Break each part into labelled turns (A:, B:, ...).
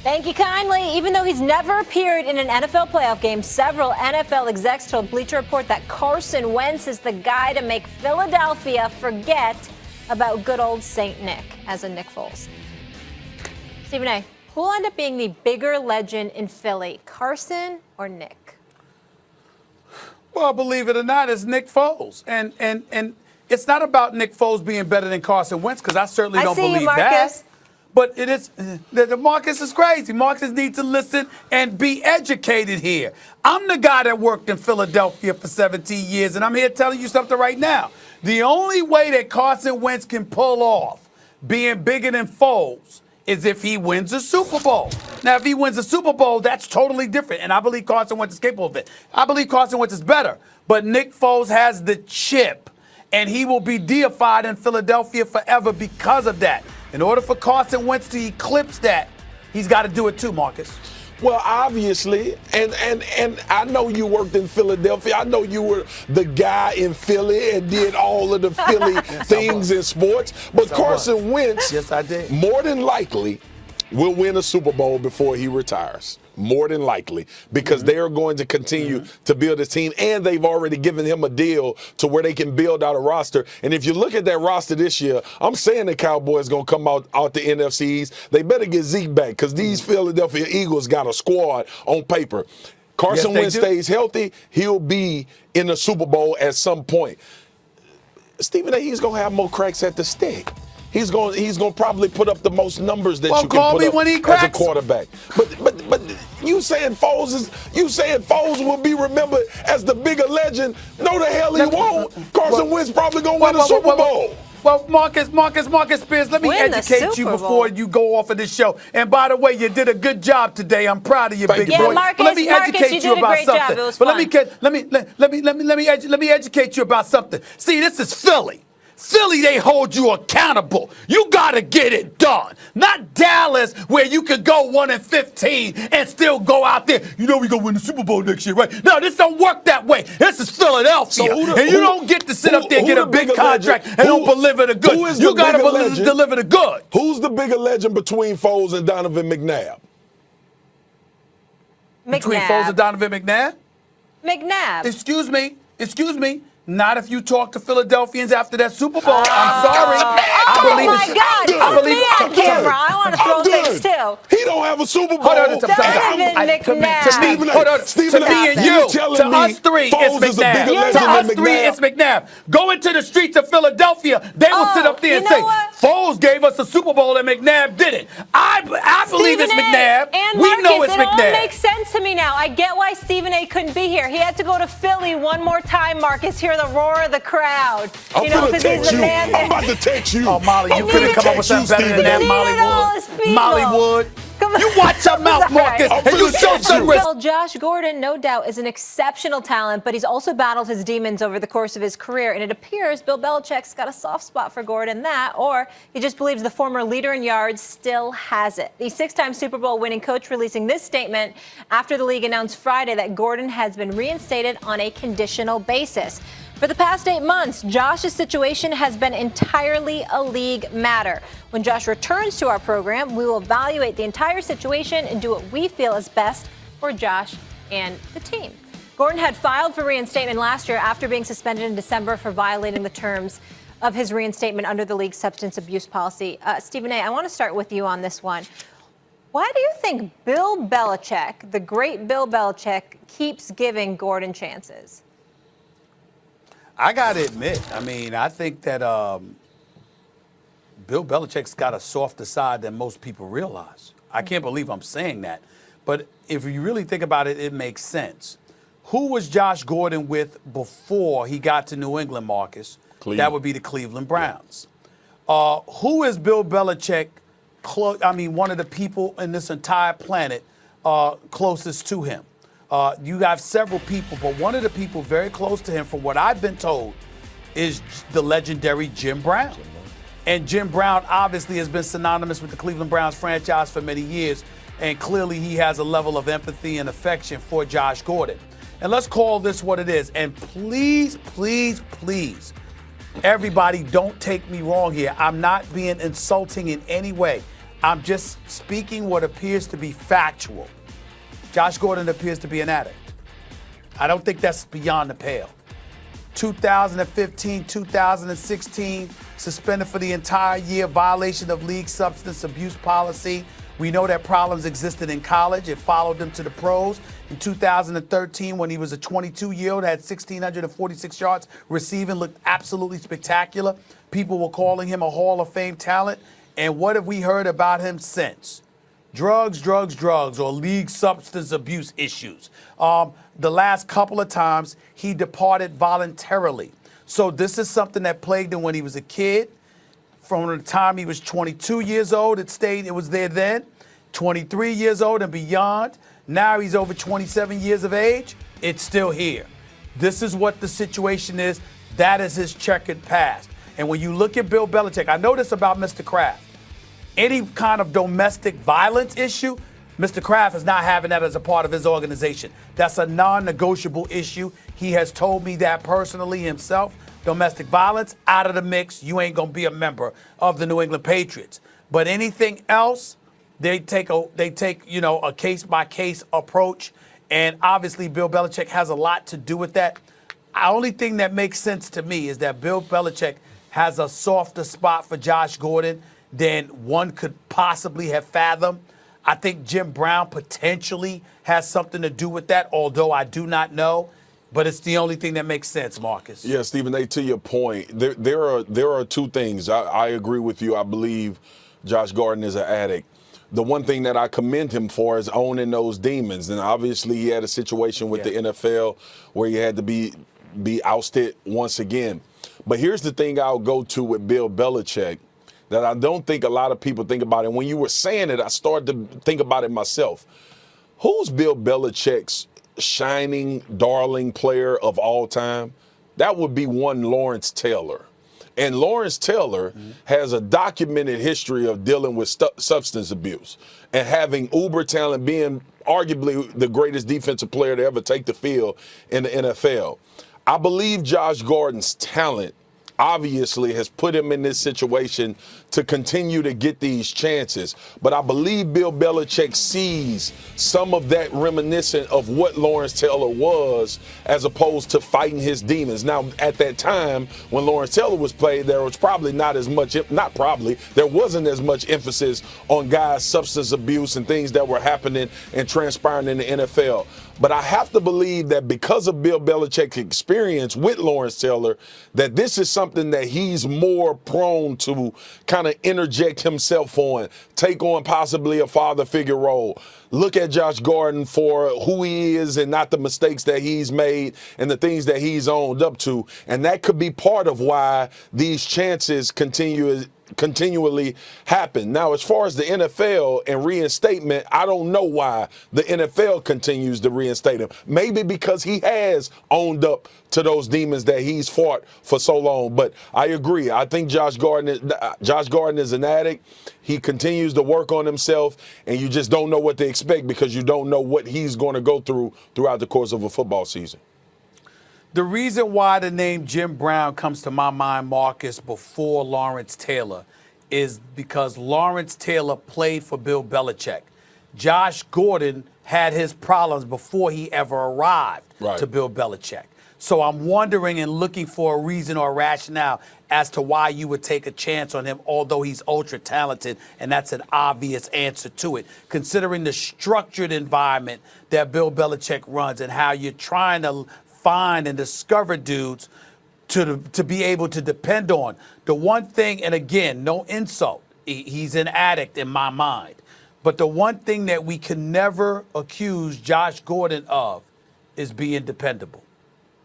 A: Thank you kindly. Even though he's never appeared in an NFL playoff game, several NFL execs told Bleacher Report that Carson Wentz is the guy to make Philadelphia forget about good old St. Nick, as in Nick Foles. Stephen A., who will end up being the bigger legend in Philly, Carson or Nick?
B: Well, believe it or not, it's Nick Foles. And it's not about Nick Foles being better than Carson Wentz, because I certainly don't believe that. But it is, the Marcus is crazy. Marcus needs to listen and be educated here. I'm the guy that worked in Philadelphia for 17 years, and I'm here telling you something right now. The only way that Carson Wentz can pull off being bigger than Foles is if he wins a Super Bowl. Now, if he wins a Super Bowl, that's totally different, and I believe Carson Wentz is capable of it. I believe Carson Wentz is better, but Nick Foles has the chip, and he will be deified in Philadelphia forever because of that. In order for Carson Wentz to eclipse that, he's got to do it too, Marcus.
C: Well, obviously, and I know you worked in Philadelphia. I know you were the guy in Philly and did all of the Philly things in sports. But Carson Wentz,
B: yes, I did,
C: more than likely will win a Super Bowl before he retires. More than likely, because they are going to continue to build a team, and they've already given him a deal to where they can build out a roster. And if you look at that roster this year, I'm saying the Cowboys going to come out the NFCs. They better get Zeke back, because these Philadelphia Eagles got a squad on paper. Carson Wentz stays healthy, he'll be in the Super Bowl at some point. Stephen A., he's going to have more cracks at the stick. He's going to probably put up the most numbers that you can put up as a quarterback. But you saying Foles will be remembered as the bigger legend? No, the hell he won't. Carson Wentz probably going to win the Super Bowl.
B: Well, Marcus Spears, let me educate you before you go off of this show. And by the way, you did a good job today. I'm proud of you, big boy.
A: Marcus,
B: but let me educate you about something. Let me educate you about something. See, this is Philly. Philly, they hold you accountable. You got to get it done. Not Dallas, where you could go 1-15 and still go out there. You know we going to win the Super Bowl next year, right? No, this don't work that way. This is Philadelphia. And you don't get to sit up there and get a big contract and don't deliver the good. You got to deliver the good.
C: Who's the bigger legend between Foles and Donovan McNabb?
B: Between Foles and Donovan McNabb?
A: McNabb.
B: Excuse me. Not if you talk to Philadelphians after that Super Bowl. I'm sorry.
A: Oh my God! Put me on camera. I want to throw things too.
C: He don't have a Super Bowl.
A: Donovan McNabb.
B: To me and you, to us three, it's McNabb. To us three, it's McNabb. Go into the streets of Philadelphia. They will sit up there and say, Foles gave us a Super Bowl and McNabb didn't. I believe it's McNabb. We know it's McNabb.
A: It all makes sense to me now. I get why Stephen A. couldn't be here. He had to go to Philly one more time, Marcus. Hear the roar of the crowd.
C: I'm about to text you.
B: Oh, Molly, you couldn't come up with something better than that, Mollywood. You watch your mouth, Marcus, and you show some respect.
A: Well, Josh Gordon, no doubt, is an exceptional talent, but he's also battled his demons over the course of his career, and it appears Bill Belichick's got a soft spot for Gordon, that, or he just believes the former leader in yards still has it. The six-time Super Bowl winning coach releasing this statement after the league announced Friday that Gordon has been reinstated on a conditional basis. For the past 8 months, Josh's situation has been entirely a league matter. When Josh returns to our program, we will evaluate the entire situation and do what we feel is best for Josh and the team. Gordon had filed for reinstatement last year after being suspended in December for violating the terms of his reinstatement under the league's substance abuse policy. Stephen A., I want to start with you on this one. Why do you think Bill Belichick, the great Bill Belichick, keeps giving Gordon chances?
B: I got to admit, I think that Bill Belichick's got a softer side than most people realize. I can't believe I'm saying that. But if you really think about it, it makes sense. Who was Josh Gordon with before he got to New England, Marcus? That would be the Cleveland Browns. Who is Bill Belichick, one of the people in this entire planet closest to him? You have several people, but one of the people very close to him, from what I've been told, is the legendary Jim Brown. And Jim Brown obviously has been synonymous with the Cleveland Browns franchise for many years, and clearly he has a level of empathy and affection for Josh Gordon. And let's call this what it is. And please, everybody, don't take me wrong here. I'm not being insulting in any way. I'm just speaking what appears to be factual. Josh Gordon appears to be an addict. I don't think that's beyond the pale. 2015, 2016, suspended for the entire year, violation of league substance abuse policy. We know that problems existed in college. It followed him to the pros. In 2013, when he was a 22-year-old, had 1,646 yards receiving, looked absolutely spectacular. People were calling him a Hall of Fame talent. And what have we heard about him since? Drugs, or league substance abuse issues. The last couple of times, he departed voluntarily. So this is something that plagued him when he was a kid. From the time he was 22 years old, it was there then. 23 years old and beyond. Now he's over 27 years of age. It's still here. This is what the situation is. That is his checkered past. And when you look at Bill Belichick, I know this about Mr. Kraft. Any kind of domestic violence issue, Mr. Kraft is not having that as a part of his organization. That's a non-negotiable issue. He has told me that personally himself. Domestic violence, out of the mix. You ain't going to be a member of the New England Patriots. But anything else, they take a case-by-case approach. And obviously, Bill Belichick has a lot to do with that. The only thing that makes sense to me is that Bill Belichick has a softer spot for Josh Gordon than one could possibly have fathomed. I think Jim Brown potentially has something to do with that, although I do not know. But it's the only thing that makes sense, Marcus.
C: Yeah, Stephen A., to your point, there are two things. I agree with you. I believe Josh Gordon is an addict. The one thing that I commend him for is owning those demons. And obviously he had a situation with the NFL where he had to be ousted once again. But here's the thing I'll go to with Bill Belichick that I don't think a lot of people think about. And when you were saying it, I started to think about it myself. Who's Bill Belichick's shining, darling player of all time? That would be one Lawrence Taylor. And Lawrence Taylor has a documented history of dealing with substance abuse and having uber talent, being arguably the greatest defensive player to ever take the field in the NFL. I believe Josh Gordon's talent obviously has put him in this situation to continue to get these chances. But I believe Bill Belichick sees some of that reminiscent of what Lawrence Taylor was as opposed to fighting his demons. Now, at that time, when Lawrence Taylor was played, there was probably there wasn't as much emphasis on guys' substance abuse and things that were happening and transpiring in the NFL. But I have to believe that because of Bill Belichick's experience with Lawrence Taylor, that this is something that he's more prone to kind of interject himself on, take on possibly a father figure role. Look at Josh Gordon for who he is and not the mistakes that he's made and the things that he's owned up to. And that could be part of why these chances continually happen. Now, as far as the NFL and reinstatement, I don't know why the NFL continues to reinstate him. Maybe because he has owned up to those demons that he's fought for so long. But I agree. I think Josh Gordon is an addict. He continues to work on himself, and you just don't know what to expect because you don't know what he's going to go through throughout the course of a football season.
B: The reason why the name Jim Brown comes to my mind, Marcus, before Lawrence Taylor is because Lawrence Taylor played for Bill Belichick. Josh Gordon had his problems before he ever arrived to Bill Belichick. So I'm wondering and looking for a reason or a rationale as to why you would take a chance on him, although he's ultra talented, and that's an obvious answer to it, considering the structured environment that Bill Belichick runs and how you're trying to find and discover dudes to be able to depend on. The one thing, and again, no insult, he's an addict in my mind, but the one thing that we can never accuse Josh Gordon of is being dependable.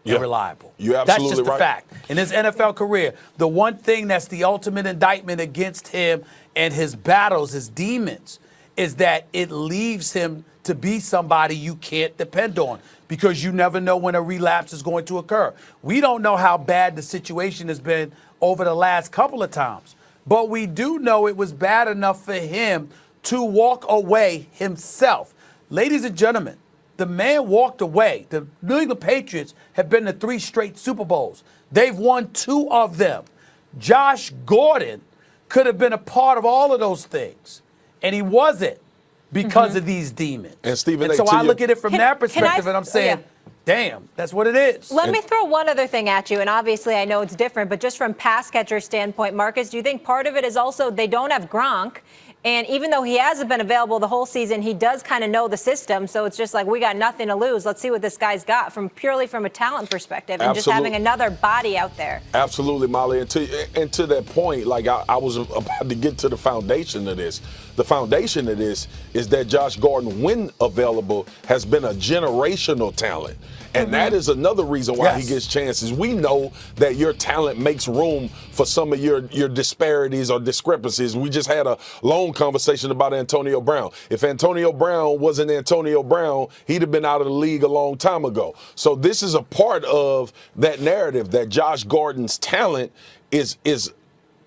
B: Reliable.
C: You're absolutely
B: That's just the fact. In his NFL career, the one thing that's the ultimate indictment against him and his battles, his demons, is that it leaves him to be somebody you can't depend on because you never know when a relapse is going to occur. We don't know how bad the situation has been over the last couple of times, but we do know it was bad enough for him to walk away himself. Ladies and gentlemen, the man walked away. The New England Patriots have been to 3 straight Super Bowls. They've won 2 of them. Josh Gordon could have been a part of all of those things. and he wasn't because of these demons.
C: And Stephen,
B: so I look at it from that perspective, and I'm saying,
A: yeah.
B: damn, that's what it is.
A: Let me throw one other thing at you, and obviously I know it's different, but just from pass catcher standpoint, Marcus, do you think part of it is also they don't have Gronk? And even though he hasn't been available the whole season, he does kind of know the system. So it's just like, we got nothing to lose. Let's see what this guy's got purely from a talent perspective and just having another body out there.
C: Absolutely, Molly. And to that point, like I was about to get to the foundation of this. The foundation of this is that Josh Gordon, when available, has been a generational talent. And that is another reason why he gets chances. We know that your talent makes room for some of your disparities or discrepancies. We just had a long conversation about Antonio Brown. If Antonio Brown wasn't Antonio Brown, he'd have been out of the league a long time ago. So this is a part of that narrative that Josh Gordon's talent is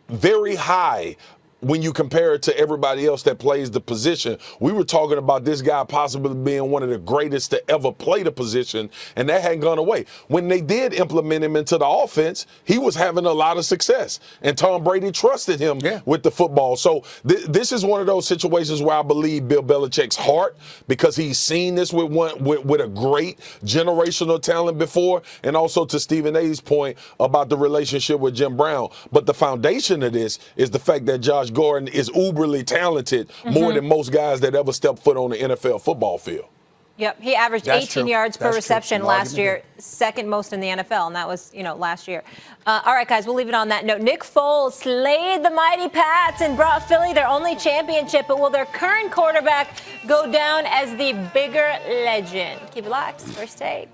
C: very high when you compare it to everybody else that plays the position. We were talking about this guy possibly being one of the greatest to ever play the position, and that hadn't gone away. When they did implement him into the offense, he was having a lot of success, and Tom Brady trusted him with the football. So this is one of those situations where I believe Bill Belichick's heart, because he's seen this with a great generational talent before, and also to Stephen A's point about the relationship with Jim Brown. But the foundation of this is the fact that Josh Gordon is uberly talented, more than most guys that ever stepped foot on the NFL football field.
A: Yep, he averaged 18 yards per reception last year, second most in the NFL, and that was, last year. All right, guys, we'll leave it on that note. Nick Foles slayed the mighty Pats and brought Philly their only championship, but will their current quarterback go down as the bigger legend? Keep it locked. First Take.